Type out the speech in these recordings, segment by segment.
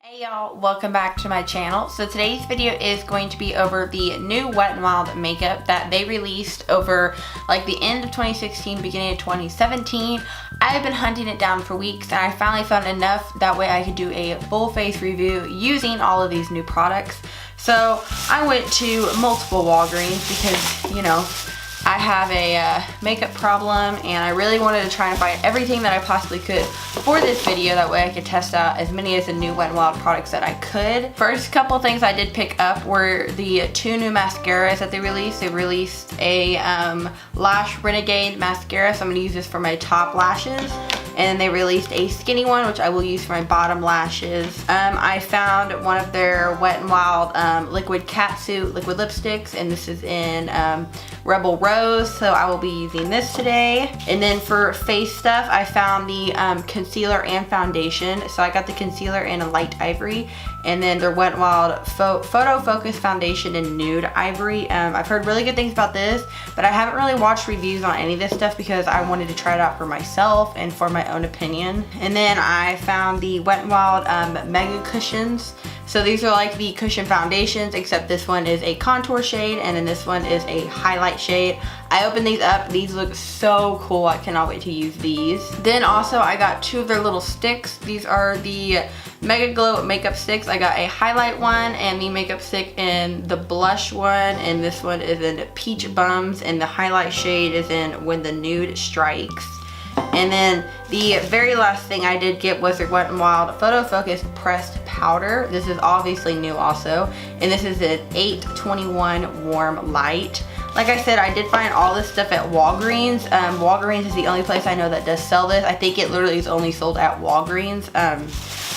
Hey y'all, welcome back to my channel. So today's video is going to be over the new Wet n Wild makeup that they released over like the end of 2016, beginning of 2017. I've been hunting it down for weeks and I finally found enough that way I could do a full face review using all of these new products. So I went to multiple Walgreens because, you know, I have a makeup problem and I really wanted to try and find everything that I possibly could for this video. That way I could test out as many as the new Wet n Wild products that I could. First couple things I did pick up were the two new mascaras that they released. They released a Lash Renegade mascara, so I'm going to use this for my top lashes. And they released a skinny one, which I will use for my bottom lashes. I found one of their Wet n Wild liquid Catsuit liquid lipsticks, and this is in Rebel Rose, so I will be using this today. And then for face stuff, I found the concealer and foundation. So I got the concealer in a light ivory, and then their Wet n Wild PhotoFocus foundation in Nude Ivory. I've heard really good things about this, but I haven't really watched reviews on any of this stuff because I wanted to try it out for myself and for my own opinion. And then I found the Wet n Wild Mega Cushions. So these are like the cushion foundations, except this one is a contour shade and then this one is a highlight shade. I opened these up. These look so cool. I cannot wait to use these. Then also I got two of their little sticks. These are the Mega Glow makeup sticks. I got a highlight one and the makeup stick in the blush one, and this one is in Peach Bums, and the highlight shade is in When the Nude Strikes. And then the very last thing I did get was their Wet n Wild PhotoFocus pressed powder. This is obviously new also, and this is an 821 warm light. Like I said, I did find all this stuff at Walgreens. Walgreens is the only place I know that does sell this. I think it literally is only sold at Walgreens.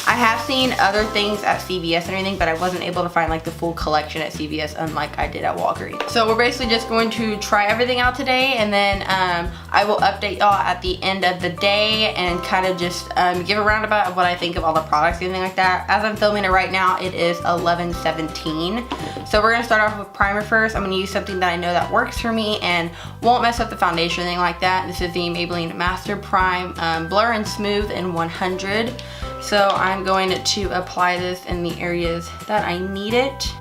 I have seen other things at CVS and everything, but I wasn't able to find like the full collection at CVS unlike I did at Walgreens. So we're basically just going to try everything out today, and then I will update y'all at the end of the day and kind of just give a roundabout of what I think of all the products and anything like that. As I'm filming it right now, it is 11:17. So we're going to start off with primer first. I'm going to use something that I know that works for me and won't mess up the foundation or anything like that. This is the Maybelline Master Prime Blur and Smooth in 100. So I'm going to apply this in the areas that I need it.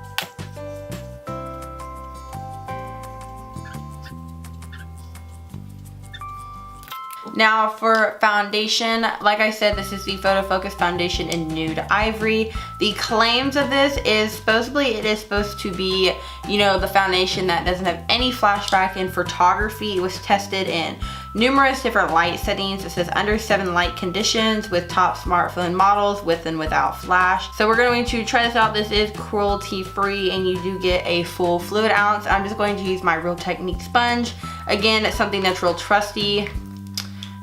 Now for foundation, like I said, this is the PhotoFocus foundation in Nude Ivory. The claims of this is supposedly it is supposed to be, you know, the foundation that doesn't have any flashback in photography. It was tested in numerous different light settings. It says under 7 light conditions with top smartphone models with and without flash. So we're going to try this out. This is cruelty free and you do get a full fluid ounce. I'm just going to use my Real Technique sponge. Again, it's something that's real trusty.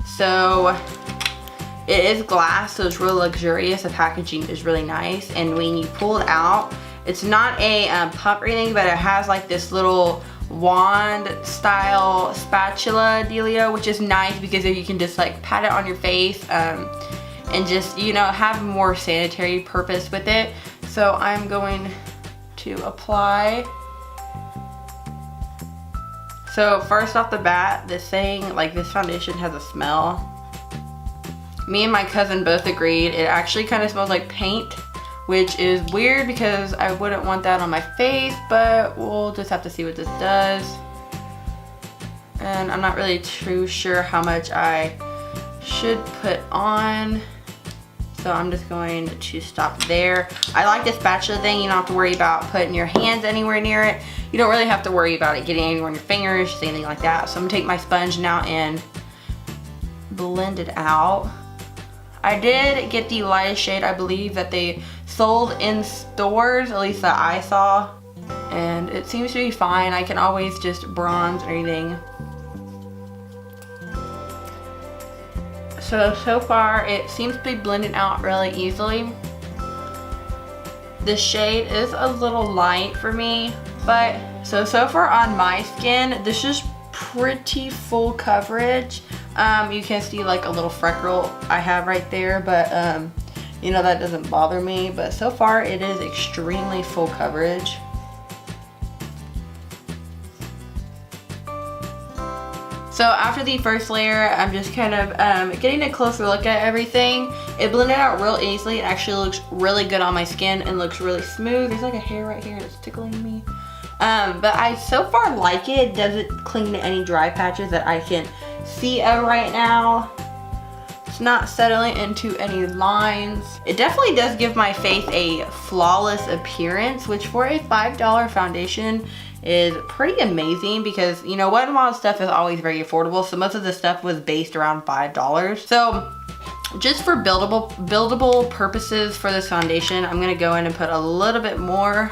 So it is glass, so it's real luxurious. The packaging is really nice, and when you pull it out, it's not a pump or anything, but it has like this little wand style spatula dealio, which is nice because you can just like pat it on your face and just, you know, have more sanitary purpose with it. So I'm going to apply. So first off the bat, this foundation has a smell. Me and my cousin both agreed it actually kind of smells like paint, which is weird because I wouldn't want that on my face, but we'll just have to see what this does. And I'm not really too sure how much I should put on, so I'm just going to stop there. I like this spatula thing. You don't have to worry about putting your hands anywhere near it. You don't really have to worry about it getting anywhere on your fingers, anything like that. So I'm gonna take my sponge now and blend it out. I did get the lightest shade I believe that they sold in stores, at least that I saw, and it seems to be fine. I can always just bronze or anything. So far it seems to be blending out really easily. The shade is a little light for me, but so far on my skin, this is pretty full coverage. You can see like a little freckle I have right there, but you know, that doesn't bother me. But so far it is extremely full coverage. So after the first layer, I'm just kind of getting a closer look at everything. It blended out real easily. It actually looks really good on my skin and looks really smooth. There's like a hair right here that's tickling me. But I so far like it. It doesn't cling to any dry patches that I can see of right now. It's not settling into any lines. It definitely does give my face a flawless appearance, which for a $5 foundation is pretty amazing, because you know, Wet n Wild stuff is always very affordable, so most of the stuff was based around $5. So just for buildable purposes for this foundation, I'm gonna go in and put a little bit more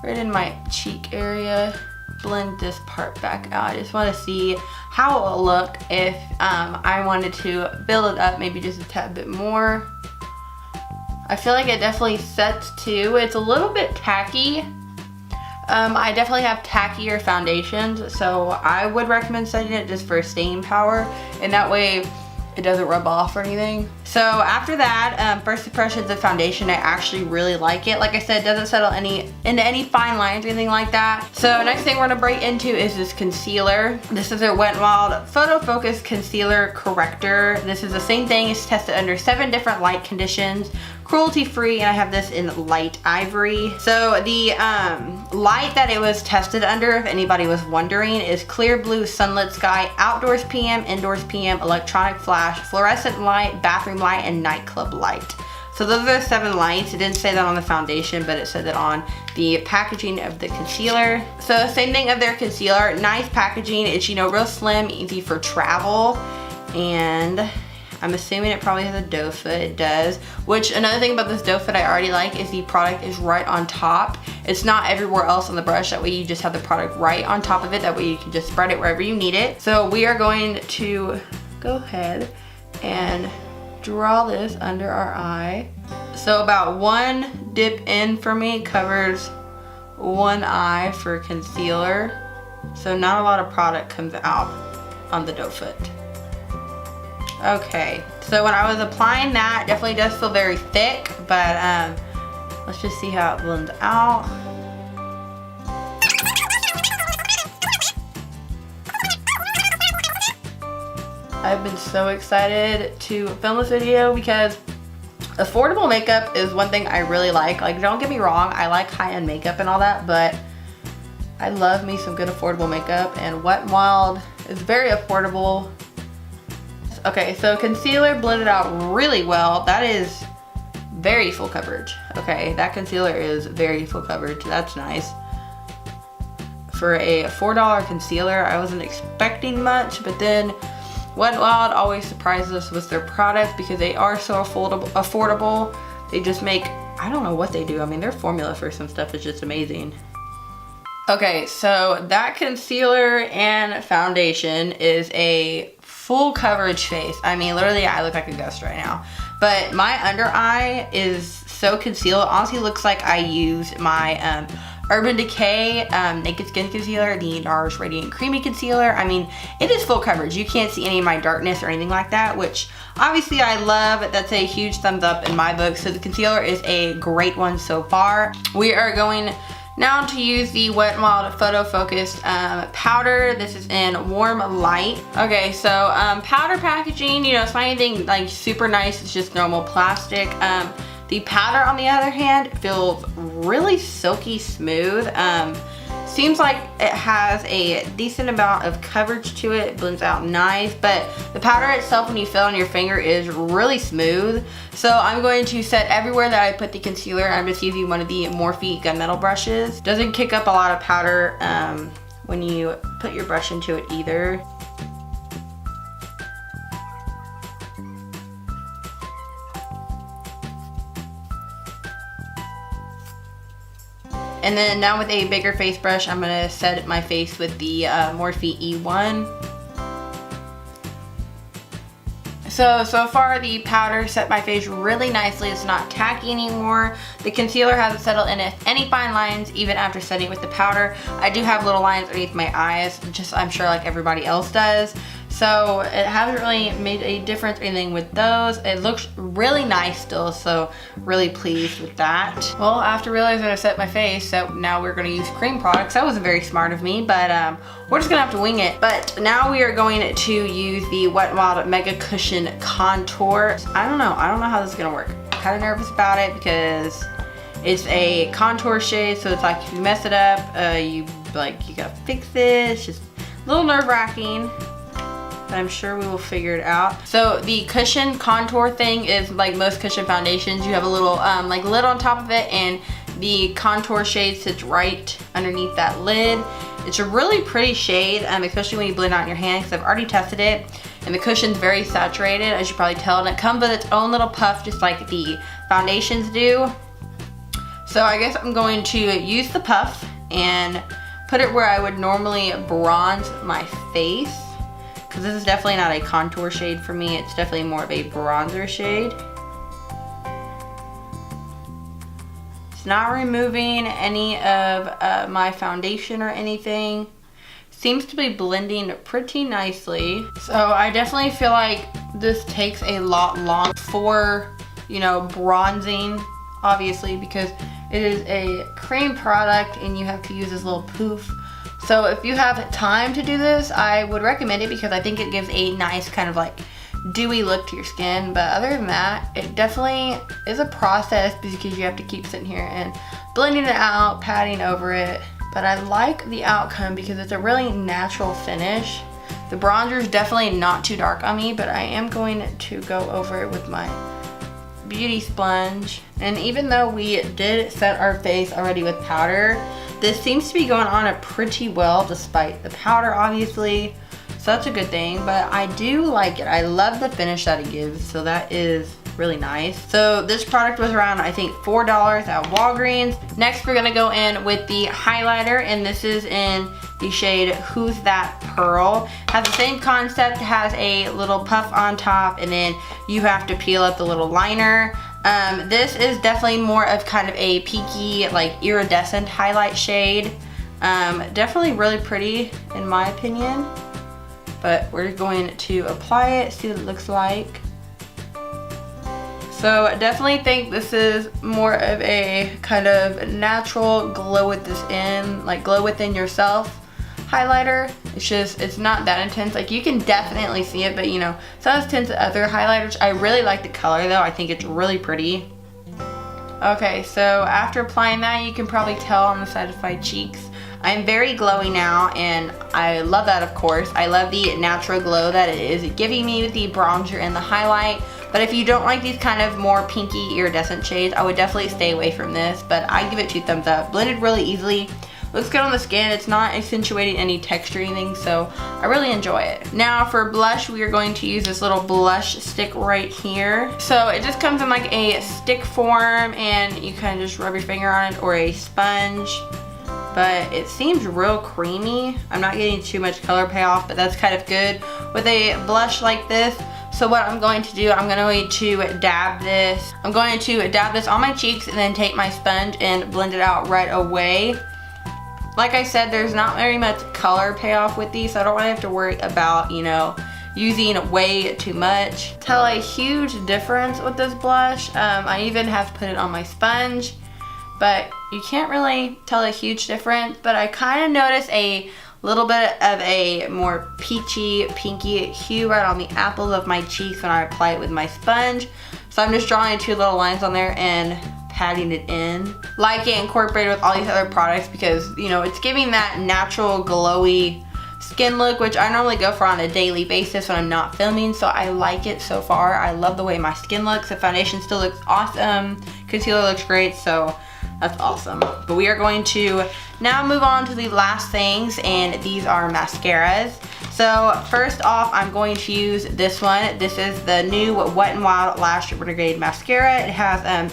right in my cheek area. Blend this part back out. I just want to see how it will look if I wanted to build it up maybe just a tad bit more. I feel like it definitely sets too. It's a little bit tacky. I definitely have tackier foundations, so I would recommend setting it just for staying power, and that way it doesn't rub off or anything. So after that, first impressions of foundation, I actually really like it. Like I said, it doesn't settle into any fine lines or anything like that. So next thing we're gonna break into is this concealer. This is their Wet n Wild PhotoFocus Concealer Corrector. This is the same thing. It's tested under 7 different light conditions, cruelty free, and I have this in light ivory. So the light that it was tested under, if anybody was wondering, is clear blue sunlit sky, outdoors PM, indoors PM, electronic flash, fluorescent light, bathroom light, and nightclub light. So those are the 7 lights. It didn't say that on the foundation, but it said that on the packaging of the concealer. So same thing of their concealer, nice packaging. It's, you know, real slim, easy for travel, and I'm assuming it probably has a doe foot. It does. Which, another thing about this doe foot I already like is the product is right on top. It's not everywhere else on the brush. That way you just have the product right on top of it. That way you can just spread it wherever you need it. So we are going to go ahead and draw this under our eye. So about 1 dip in for me covers 1 eye for concealer. So not a lot of product comes out on the doe foot. Okay, so when I was applying that, it definitely does feel very thick, but let's just see how it blends out. I've been so excited to film this video because affordable makeup is one thing I really like. Like, don't get me wrong, I like high-end makeup and all that, but I love me some good affordable makeup, and Wet n Wild is very affordable. Okay, so concealer blended out really well. That is very full coverage. Okay, that concealer is very full coverage. That's nice. For a $4 concealer, I wasn't expecting much, but then Wet n Wild always surprises us with their products because they are so affordable. They just make, I don't know what they do. I mean, their formula for some stuff is just amazing. Okay, so that concealer and foundation is a full coverage face. I mean, literally, I look like a ghost right now. But my under eye is so concealed. It honestly looks like I used my Urban Decay Naked Skin Concealer, the NARS Radiant Creamy Concealer. I mean, it is full coverage. You can't see any of my darkness or anything like that, which obviously I love. That's a huge thumbs up in my book. So the concealer is a great one so far. We are going now to use the Wet n Wild PhotoFocus powder. This is in Warm Light. Okay, so powder packaging, you know, it's not anything like super nice. It's just normal plastic. The powder, on the other hand, feels really silky smooth. Seems like it has a decent amount of coverage to it. It blends out nice, but the powder itself, when you feel it on your finger, is really smooth. So I'm going to set everywhere that I put the concealer. I'm just using one of the Morphe gunmetal brushes. Doesn't kick up a lot of powder when you put your brush into it either. And then now with a bigger face brush, I'm gonna set my face with the Morphe E1. So far the powder set my face really nicely. It's not tacky anymore. The concealer hasn't settled in any fine lines even after setting with the powder. I do have little lines underneath my eyes, just I'm sure like everybody else does. So it hasn't really made a difference or anything with those. It looks really nice still, so really pleased with that. Well, after realizing I set my face, so now we're gonna use cream products. That wasn't very smart of me, but we're just gonna have to wing it. But now we are going to use the Wet n Wild Mega Cushion Contour. I don't know how this is gonna work. I'm kind of nervous about it because it's a contour shade, so it's like if you mess it up, you gotta fix it. It's just a little nerve-wracking, but I'm sure we will figure it out. So the cushion contour thing is like most cushion foundations. You have a little like lid on top of it, and the contour shade sits right underneath that lid. It's a really pretty shade, especially when you blend it out in your hand, because I've already tested it, and the cushion's very saturated, as you probably tell, and it comes with its own little puff, just like the foundations do. So I guess I'm going to use the puff and put it where I would normally bronze my face, because this is definitely not a contour shade for me. It's definitely more of a bronzer shade. It's not removing any of my foundation or anything. Seems to be blending pretty nicely. So I definitely feel like this takes a lot longer for, you know, bronzing, obviously, because it is a cream product and you have to use this little poof. So if you have time to do this, I would recommend it, because I think it gives a nice kind of like dewy look to your skin. But other than that, it definitely is a process, because you have to keep sitting here and blending it out, patting over it. But I like the outcome because it's a really natural finish. The bronzer is definitely not too dark on me, but I am going to go over it with my beauty sponge. And even though we did set our face already with powder, this seems to be going on pretty well despite the powder, obviously. So that's a good thing, but I do like it. I love the finish that it gives, so that is really nice. So this product was around, I think, $4 at Walgreens. Next, we're gonna go in with the highlighter, and this is in the shade Who's That Pearl. Has the same concept, has a little puff on top, and then you have to peel up the little liner. This is definitely more of kind of a peaky, like iridescent highlight shade. Definitely really pretty in my opinion, but we're going to apply it, see what it looks like. So I definitely think this is more of a kind of natural glow with this in, like glow within yourself highlighter. It's not that intense. Like, you can definitely see it, but you know, it's not as intense as other highlighters. I really like the color though. I think it's really pretty. Okay, so after applying that, you can probably tell on the side of my cheeks, I'm very glowy now, and I love that, of course. I love the natural glow that it is giving me with the bronzer and the highlight. But if you don't like these kind of more pinky iridescent shades, I would definitely stay away from this, but I give it 2 thumbs up. Blended really easily. Looks good on the skin. It's not accentuating any texture or anything, so I really enjoy it. Now for blush, we are going to use this little blush stick right here. So it just comes in like a stick form, and you kind of just rub your finger on it, or a sponge. But it seems real creamy. I'm not getting too much color payoff, but that's kind of good with a blush like this. So what I'm going to do, I'm going to dab this. I'm going to dab this on my cheeks and then take my sponge and blend it out right away. Like I said, there's not very much color payoff with these, so I don't really have to worry about, you know, using way too much. Tell a huge difference with this blush. I even have put it on my sponge, but you can't really tell a huge difference. But I kind of notice a little bit of a more peachy, pinky hue right on the apples of my cheeks when I apply it with my sponge. So I'm just drawing 2 little lines on there and patting it in. Like it incorporated with all these other products, because, you know, it's giving that natural glowy skin look, which I normally go for on a daily basis when I'm not filming. So I like it so far. I love the way my skin looks. The foundation still looks awesome. Concealer looks great, so that's awesome. But we are going to now move on to the last things, and these are mascaras. So first off, I'm going to use this one. This is the new Wet n Wild Lash Renegade mascara. It has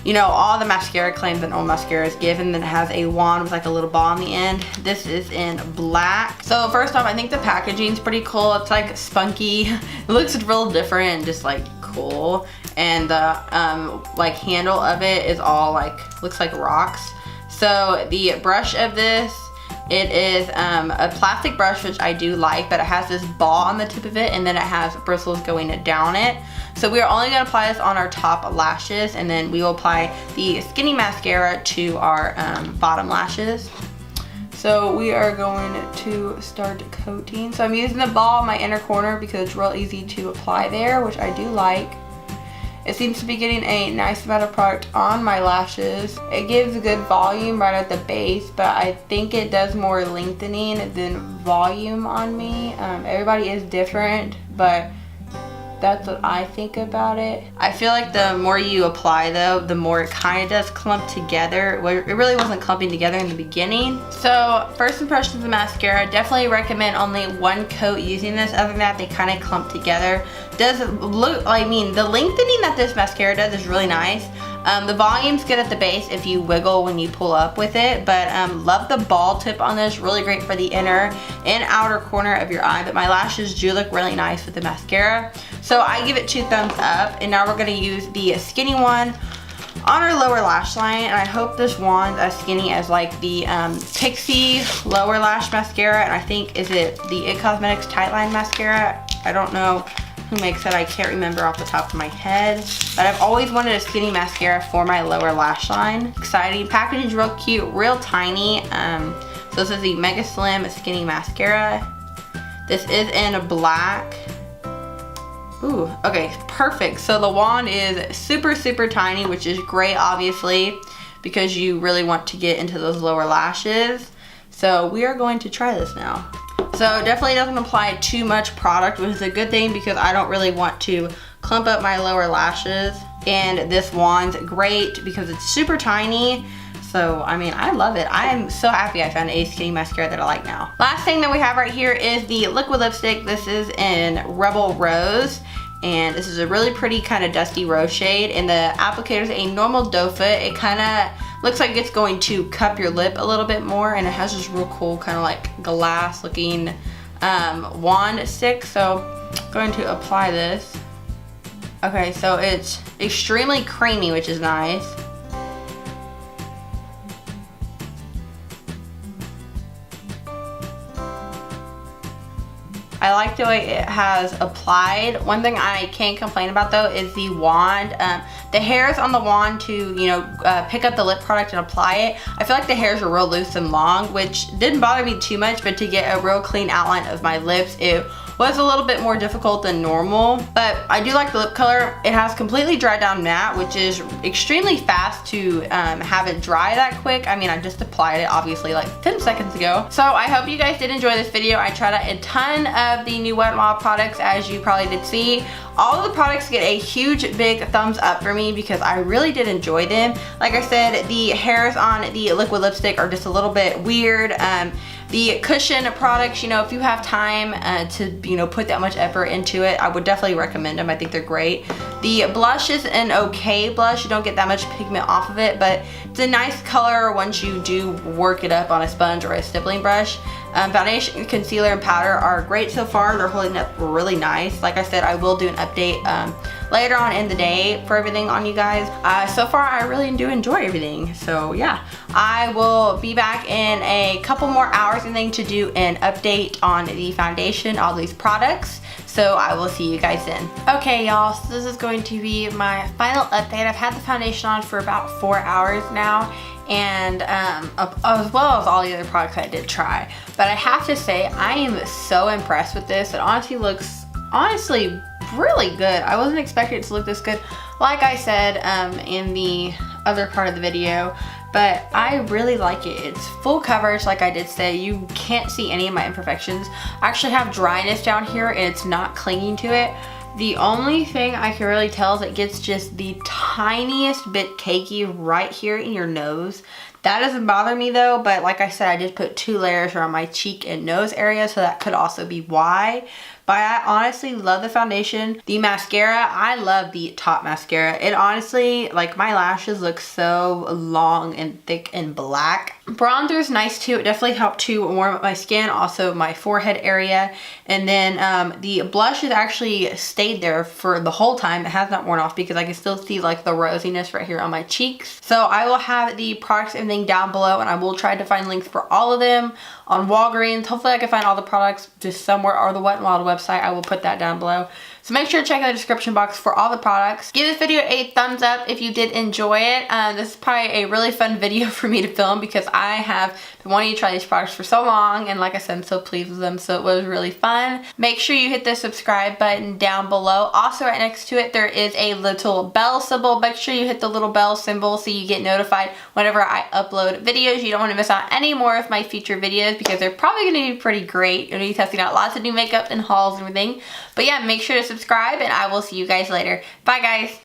you know, all the mascara claims that old mascaras give, and then it has a wand with like a little ball on the end. This is in black. So first off, I think the packaging's pretty cool. It's like spunky. It looks real different and just like cool. And the like handle of it is all like, looks like rocks. So the brush of this It is a plastic brush, which I do like, but it has this ball on the tip of it, and then it has bristles going down it. So we are only going to apply this on our top lashes, and then we will apply the skinny mascara to our bottom lashes. So we are going to start coating. So I'm using the ball in my inner corner because it's real easy to apply there, which I do like. It seems to be getting a nice amount of product on my lashes. It gives a good volume right at the base, but I think it does more lengthening than volume on me. Everybody is different, but that's what I think about it. I feel like the more you apply though, the more it kind of does clump together. It really wasn't clumping together in the beginning. So first impressions of mascara, definitely recommend only one coat using this. Other than that, they kind of clump together. Does look, I mean, the lengthening that this mascara does is really nice. The volume's good at the base if you wiggle when you pull up with it, but love the ball tip on this. Really great for the inner and outer corner of your eye, but my lashes do look really nice with the mascara. So I give it 2 thumbs up, and now we're gonna use the skinny one on our lower lash line, and I hope this wand's as skinny as like the Pixie lower lash mascara, and I think, is it the It Cosmetics Tightline mascara? I don't know who makes it, I can't remember off the top of my head, but I've always wanted a skinny mascara for my lower lash line. Exciting. Packaging is real cute, real tiny. So this is the Mega Slim Skinny Mascara. This is in black. Ooh, okay, perfect. So the wand is super, super tiny, which is great, obviously, because you really want to get into those lower lashes. So we are going to try this now. So definitely doesn't apply too much product, which is a good thing because I don't really want to clump up my lower lashes. And this wand's great because it's super tiny. So, I mean, I love it. I am so happy I found a skinny mascara that I like now. Last thing that we have right here is the liquid lipstick. This is in Rebel Rose. And this is a really pretty kind of dusty rose shade. And the applicator is a normal doe foot. It kind of looks like it's going to cup your lip a little bit more. And it has this real cool kind of like glass looking wand stick. So I'm going to apply this. Okay, so it's extremely creamy, which is nice. I like the way it has applied. One thing I can't complain about though is the wand. The hairs on the wand to, you know, pick up the lip product and apply it. I feel like the hairs are real loose and long, which didn't bother me too much, but to get a real clean outline of my lips, it was a little bit more difficult than normal. But I do like the lip color. It has completely dried down matte, which is extremely fast to have it dry that quick. I mean, I just applied it obviously like 10 seconds ago. So I hope you guys did enjoy this video. I tried out a ton of the new Wet n Wild products, as you probably did see. All of the products get a huge big thumbs up for me because I really did enjoy them. Like I said, the hairs on the liquid lipstick are just a little bit weird. The cushion products, you know, if you have time to, you know, put that much effort into it, I would definitely recommend them. I think they're great. The blush is an okay blush. You don't get that much pigment off of it, but it's a nice color once you do work it up on a sponge or a stippling brush. Foundation, concealer, and powder are great so far. They're holding up really nice. Like I said, I will do an update later on in the day for everything on you guys. So far, I really do enjoy everything. So yeah, I will be back in a couple more hours and then to do an update on the foundation, all these products. So I will see you guys then. Okay, y'all, so this is going to be my final update. I've had the foundation on for about 4 hours now, and as well as all the other products I did try. But I have to say, I am so impressed with this. It honestly looks, really good. I wasn't expecting it to look this good, like I said in the other part of the video, but I really like it. It's full coverage, like I did say. You can't see any of my imperfections. I actually have dryness down here and it's not clinging to it. The only thing I can really tell is it gets just the tiniest bit cakey right here in your nose. That doesn't bother me though, but like I said, I did put 2 layers around my cheek and nose area, so that could also be why. But I honestly love the foundation. The mascara, I love the top mascara. It honestly, like, my lashes look so long and thick and black. Bronzer is nice too. It definitely helped to warm up my skin, also my forehead area. And then the blush has actually stayed there for the whole time. It has not worn off because I can still see like the rosiness right here on my cheeks. So I will have the products and everything down below, and I will try to find links for all of them on Walgreens. Hopefully I can find all the products just somewhere, or the Wet n Wild website. I will put that down below. So make sure to check out the description box for all the products. Give this video a thumbs up if you did enjoy it. This is probably a really fun video for me to film because I have been wanting to try these products for so long, and like I said, I'm so pleased with them, so it was really fun. Make sure you hit the subscribe button down below. Also right next to it there is a little bell symbol. Make sure you hit the little bell symbol so you get notified whenever I upload videos. You don't want to miss out any more of my future videos because they're probably going to be pretty great. I'm going to be testing out lots of new makeup and hauls and everything. But yeah, make sure to subscribe, and I will see you guys later. Bye guys!